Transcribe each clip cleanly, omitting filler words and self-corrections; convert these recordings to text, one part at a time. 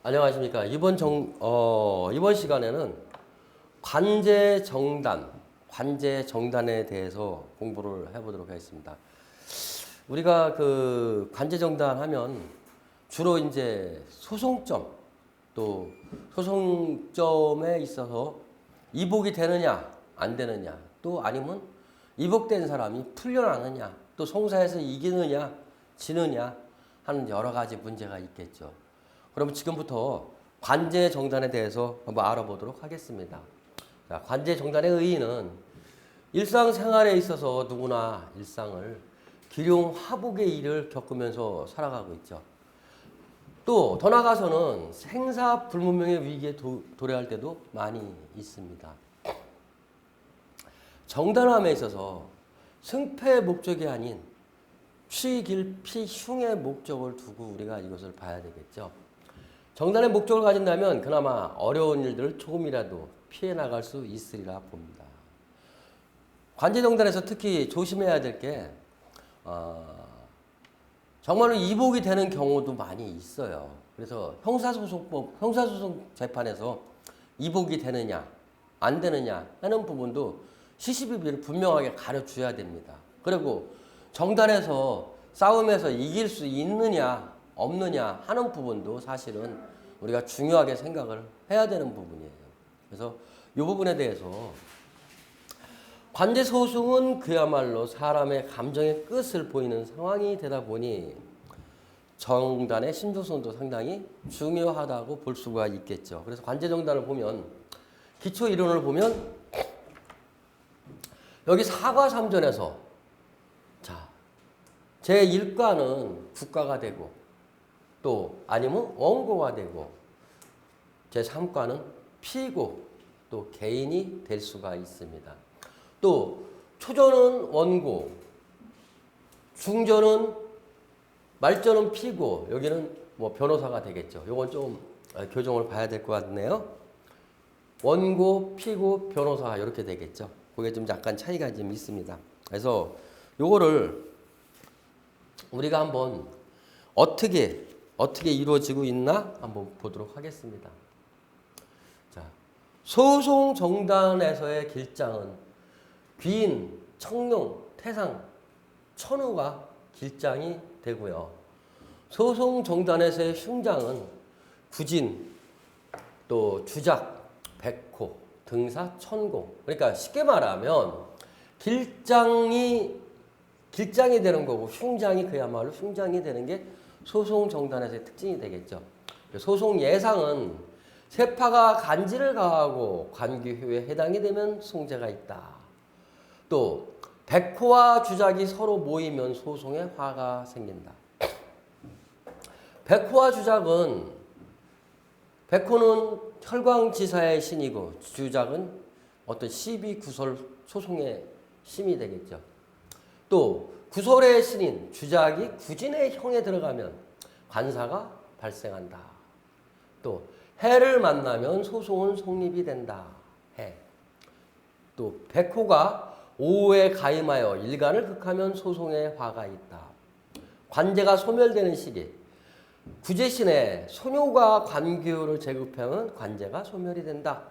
안녕하십니까. 이번 시간에는 관제정단에 대해서 공부를 해보도록 하겠습니다. 우리가 그 관제정단 하면 주로 이제 소송점, 또 소송점에 있어서 이복이 되느냐, 안 되느냐, 또 아니면 이복된 사람이 풀려나느냐, 또 송사에서 이기느냐, 지느냐 하는 여러 가지 문제가 있겠죠. 그럼 지금부터 관제정단에 대해서 한번 알아보도록 하겠습니다. 자, 관제정단의 의의는 일상생활에 있어서 누구나 일상을 기룡화복의 일을 겪으면서 살아가고 있죠. 또 더 나아가서는 생사불문명의 위기에 도래할 때도 많이 있습니다. 정단함에 있어서 승패의 목적이 아닌 취길피흉의 목적을 두고 우리가 이것을 봐야 되겠죠. 정단의 목적을 가진다면 그나마 어려운 일들을 조금이라도 피해 나갈 수 있으리라 봅니다. 관제정단에서 특히 조심해야 될 게 정말로 이복이 되는 경우도 많이 있어요. 그래서 형사소송 재판에서 이복이 되느냐 안 되느냐 하는 부분도 시시비비를 분명하게 가르쳐야 됩니다. 그리고 정단에서 싸움에서 이길 수 있느냐 없느냐 하는 부분도 사실은 우리가 중요하게 생각을 해야 되는 부분이에요. 그래서 이 부분에 대해서 관제소송은 그야말로 사람의 감정의 끝을 보이는 상황이 되다 보니 정단의 신조성도 상당히 중요하다고 볼 수가 있겠죠. 그래서 관제정단을 보면 기초 이론을 보면 여기 사과삼전에서 자, 제1과는 국가가 되고 또 아니면 원고가 되고 제3과는 피고 또 개인이 될 수가 있습니다. 또 초전은 원고, 중전은 말전은 피고, 여기는 뭐 변호사가 되겠죠. 요건 좀 교정을 봐야 될 것 같네요. 원고, 피고, 변호사 이렇게 되겠죠. 그게 좀 약간 차이가 좀 있습니다. 그래서 요거를 우리가 한번 어떻게 이루어지고 있나 한번 보도록 하겠습니다. 자, 소송 정단에서의 길장은 귀인, 청룡, 태상, 천우가 길장이 되고요. 소송 정단에서의 흉장은 구진, 또 주작, 백호, 등사, 천공. 그러니까 쉽게 말하면 길장이 되는 거고 흉장이 그야말로 흉장이 되는 게 소송 정단에서의 특징이 되겠죠. 소송 예상은 세파가 간지를 가하고 관계효에 해당이 되면 송제가 있다. 또 백호와 주작이 서로 모이면 소송에 화가 생긴다. 백호는 혈광지사의 신이고 주작은 어떤 시비구설 소송의 심이 되겠죠. 또 구설의 신인 주작이 구진의 형에 들어가면 관사가 발생한다. 또 해를 만나면 소송은 성립이 된다. 해. 또 백호가 오후에 가임하여 일간을 극하면 소송에 화가 있다. 관제가 소멸되는 시기. 구제신에 소묘가 관교를 제급하면 관제가 소멸이 된다.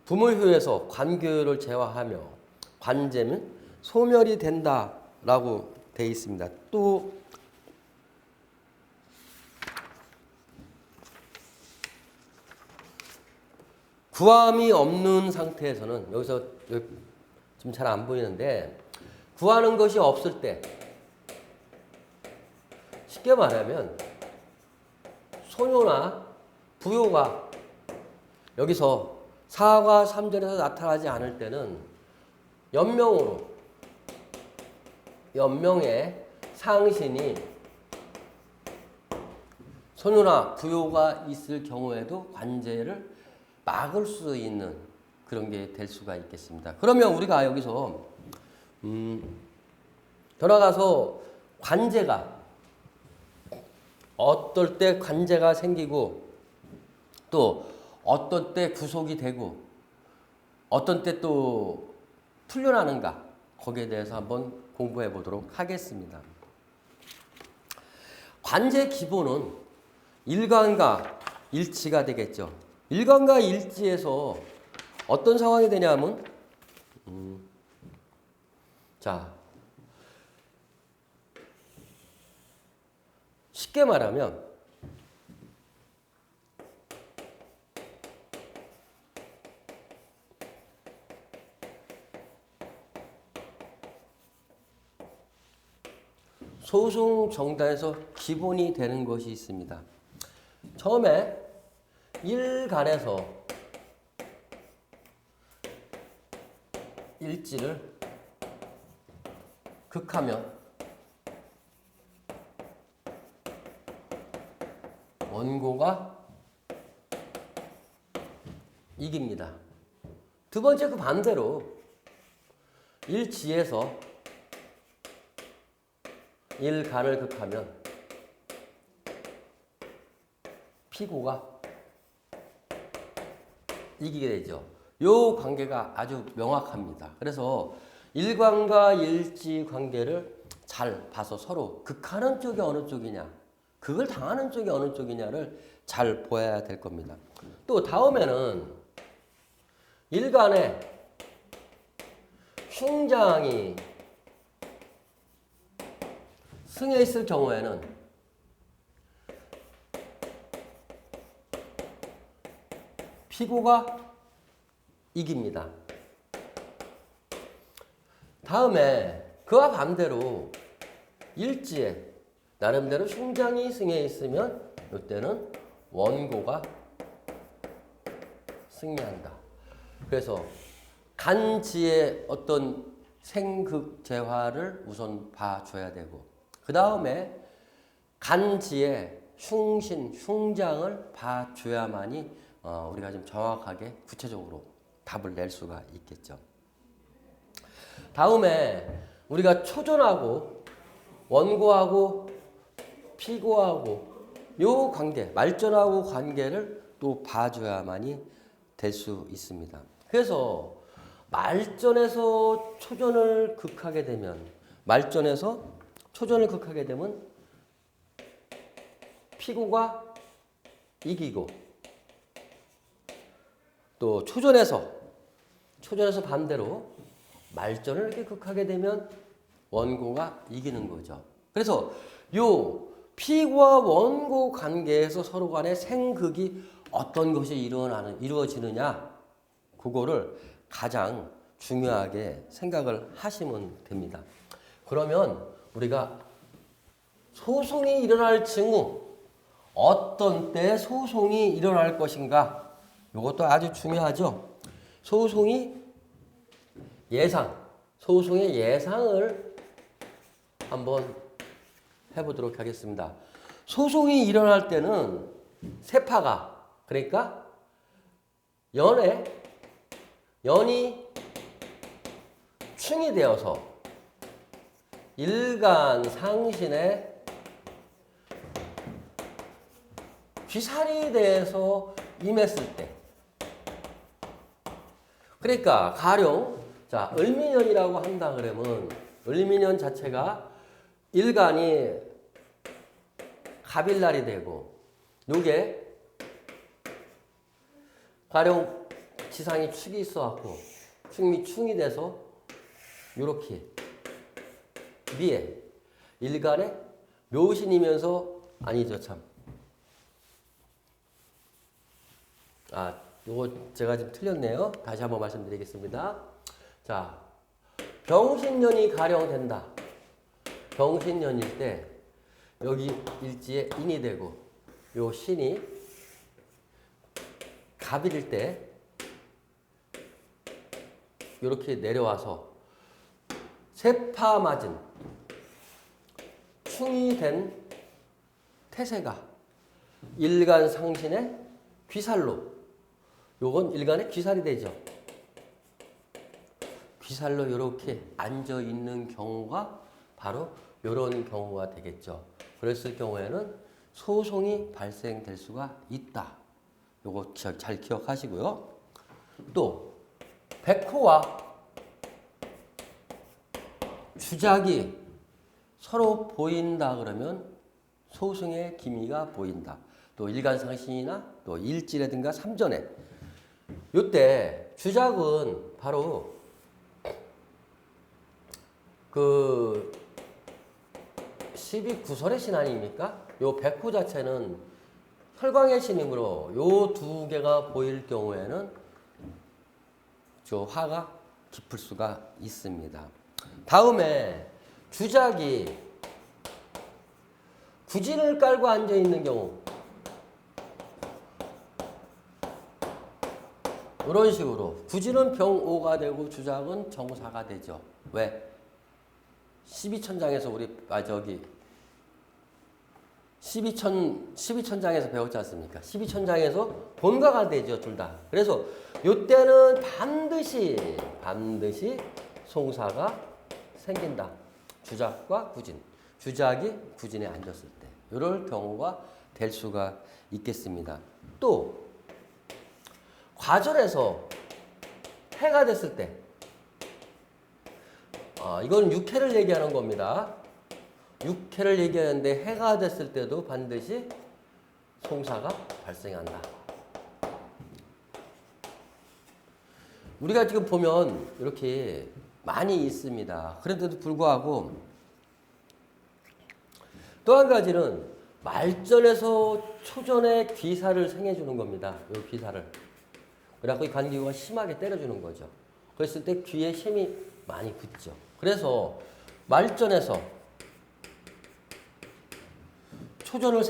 부물효에서 관교를 제화하며 관제는 소멸이 된다라고 되어 있습니다. 또 구함이 없는 상태에서는 여기서 좀 잘 안 보이는데 구하는 것이 없을 때 쉽게 말하면 소묘나 부요가 여기서 사과 삼전에서 나타나지 않을 때는 연명의 상신이 소묘나 부요가 있을 경우에도 관제를 막을 수 있는 그런 게 될 수가 있겠습니다. 그러면 우리가 여기서 돌아가서 관제가 어떨 때 관제가 생기고 또 어떤 때 구속이 되고 어떤 때 또 풀려나는가 거기에 대해서 한번 공부해 보도록 하겠습니다. 관제 기본은 일간과 일치가 되겠죠. 일간과 일지에서 어떤 상황이 되냐면 자, 쉽게 말하면 소송 정당에서 기본이 되는 것이 있습니다. 처음에 일간에서 일지를 극하면 원고가 이깁니다. 두 번째 그 반대로 일지에서 일간을 극하면 피고가 이기게 되죠. 요 관계가 아주 명확합니다. 그래서 일관과 일지 관계를 잘 봐서 서로 극하는 쪽이 어느 쪽이냐, 극을 당하는 쪽이 어느 쪽이냐를 잘 보아야 될 겁니다. 또 다음에는 일간에 흉장이 승에 있을 경우에는 피고가 이깁니다. 다음에 그와 반대로 일지에 나름대로 흉장이 승에 있으면 이때는 원고가 승리한다. 그래서 간지의 어떤 생극재화를 우선 봐줘야 되고 그 다음에 간지의 흉신, 흉장을 봐줘야만이 우리가 좀 정확하게 구체적으로 답을 낼 수가 있겠죠. 다음에 우리가 초전하고 원고하고 피고하고 요 관계, 말전하고 관계를 또 봐줘야만이 될 수 있습니다. 그래서 말전에서 초전을 극하게 되면 피고가 이기고 또 초전에서 반대로 말전을 이렇게 극하게 되면 원고가 이기는 거죠. 그래서 요 피고와 원고 관계에서 서로 간의 생극이 어떤 것이 이루어지느냐 그거를 가장 중요하게 생각을 하시면 됩니다. 그러면 우리가 소송이 일어날 징후 어떤 때 소송이 일어날 것인가 이것도 아주 중요하죠. 소송의 예상을 한번 해보도록 하겠습니다. 소송이 일어날 때는 세파가 그러니까 연이 충이 되어서 일간 상신에 귀살이 돼서 임했을 때 그러니까 가령 자 을미년이라고 한다 그러면 을미년 자체가 일간이 갑일날이 되고 요게 가령 지상이 축이 있어갖고 충이 돼서 요렇게 위에 일간에 묘신이면서 아니죠 참. 요거 제가 지금 틀렸네요. 다시 한번 말씀드리겠습니다. 자, 병신년이 가령된다. 병신년일 때 여기 일지에 인이 되고 요 신이 갑일일 때 이렇게 내려와서 세파 맞은 충이 된 태세가 일간 상신의 귀살로 요건 일간의 귀살이 되죠. 귀살로 이렇게 앉아 있는 경우가 바로 이런 경우가 되겠죠. 그랬을 경우에는 소송이 발생될 수가 있다. 요거 잘 기억하시고요. 또 백호와 주작이 서로 보인다 그러면 소송의 기미가 보인다. 또 일간상신이나 또 일지라든가 삼전에 요때 주작은 바로 그 12구설의 신 아닙니까? 요 백호 자체는 혈광의 신이므로 요 두 개가 보일 경우에는 저 화가 깊을 수가 있습니다. 다음에 주작이 구진을 깔고 앉아 있는 경우 이런 식으로 구진은 병오가 되고 주작은 정사가 되죠. 왜? 12천장에서 우리 저기 12천장에서 배웠지 않습니까? 12천장에서 본가가 되죠, 둘 다. 그래서 요때는 반드시 송사가 생긴다. 주작과 구진. 주작이 구진에 앉았을 때. 이럴 경우가 될 수가 있겠습니다. 또 과절에서 해가 됐을 때 이건 육해를 얘기하는 겁니다. 육해를 얘기하는데 해가 됐을 때도 반드시 송사가 발생한다. 우리가 지금 보면 이렇게 많이 있습니다. 그런데도 불구하고 또 한 가지는 말전에서 초전에 귀사를 생해주는 겁니다. 이 귀사를. 그래갖고 이 관기구가 심하게 때려주는 거죠. 그랬을 때 귀에 힘이 많이 붙죠. 그래서 말전에서 초전을